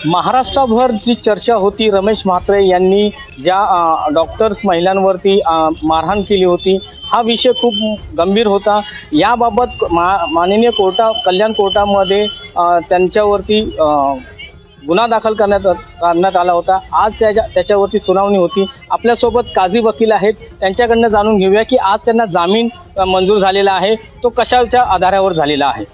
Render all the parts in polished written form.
महाराष्ट्रभर जी चर्चा होती, रमेश म्हात्रे यांनी ज्या डॉक्टर्स महिलांवरती मारहाण केली होती, हा विषय खूप गंभीर होता. याबाबत माननीय कल्याण कोर्टामध्ये त्यांच्यावरती गुन्हा दाखल करण्यात आला होता. आज त्याच्यावरती सुनावणी होती. आपल्यासोबत काझी वकील आहेत, त्यांच्याकडनं जाणून घेऊया की आज त्यांना जामीन मंजूर झालेला आहे, तो कशाच्या आधारावर झालेला आहे.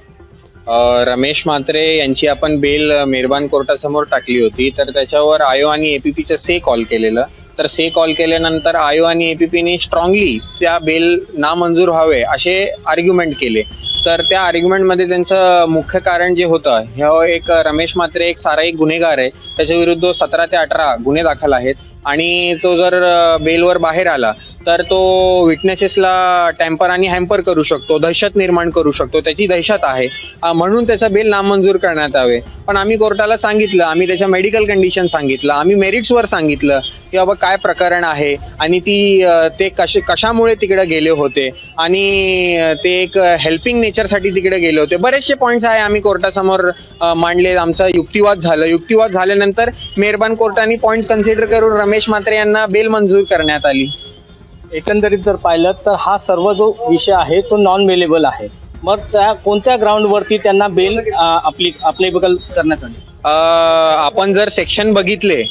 रमेश म्हात्रे यांची आपण बेल मेहरबान कोर्टासमोर टाकली होती, तर त्याच्यावर आयो आणि एपीपीचं से कॉल केलेलं. तर से कॉल केल्यानंतर आयो आणि एपीपीने स्ट्रॉंगली त्या बेल नामंजूर व्हावे असे आर्ग्युमेंट केले. तर त्या आर्ग्युमेंटमध्ये त्यांचं मुख्य कारण जे होतं, हे एक रमेश म्हात्रे एक सारा एक गुन्हेगार आहे, त्याच्या विरुद्ध 17 ते 18 गुन्हे दाखल आहेत आणि तो जर बेलवर बाहेर आला तर तो विटनेसेसला टॅम्पर आणि हॅम्पर करू शकतो, दहशत निर्माण करू शकतो, त्याची दहशत आहे, म्हणून त्याचा बेल नामंजूर करण्यात यावे. पण आम्ही कोर्टाला सांगितलं, आम्ही त्याच्या मेडिकल कंडिशन सांगितलं, आम्ही मेरिट्सवर सांगितलं की बाबा काय प्रकरण आहे आणि ते कशामुळे तिकडे गेले होते आणि ते एक हेल्पिंग नेचरसाठी तिकडे गेले होते. बरेचसे पॉईंट्स आहे आम्ही कोर्टासमोर मांडले. आमचा युक्तिवाद झाल्यानंतर मेहरबान कोर्टाने पॉईंट कन्सिडर करून रमेश म्हात्रे यांना बेल मंजूर करण्यात आली. एकंदरीत जर पाहिलं तर हा सर्व जो विषय आहे तो नॉन बेलेबल आहे. मग त्या कोणत्या ग्राउंडवरती त्यांना बेल अप्लिकेबल करण्यात आली? आपण जर सेक्शन बघितले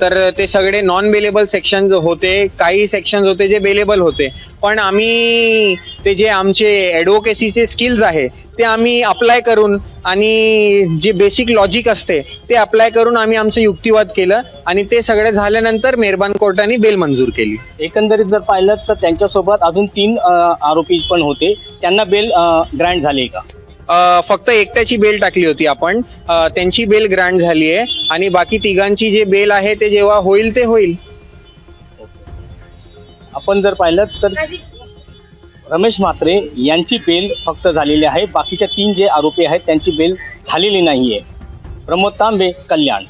तर ते सगळे नॉन बेलेबल सेक्शन होते, काही सेक्शन होते जे बेलेबल होते. पण आम्ही ते जे आमचे ॲडव्होकेसीचे स्किल्स आहे ते आम्ही अप्लाय करून आणि जे बेसिक लॉजिक असते ते अप्लाय करून आम्ही आमचं युक्तिवाद केलं आणि ते सगळे झाल्यानंतर मेहरबान कोर्टाने बेल मंजूर केली. एकंदरीत जर पाहिलं तर त्यांच्यासोबत अजून 3 आरोपी पण होते, त्यांना बेल ग्रँट झाली का? फक्त एकट्याची बेल टाकली होती आपण, त्यांची बेल ग्रँट झाली आहे आणि बाकी तिघांची जे बेल आहे ते जेव्हा होईल ते होईल. आपण जर पाहिलं तर रमेश म्हात्रे यांची बेल फक्त झालेली आहे, बाकीच्या 3 जे आरोपी आहेत त्यांची बेल झालेली नाहीये. प्रमोद तांबे, कल्याण.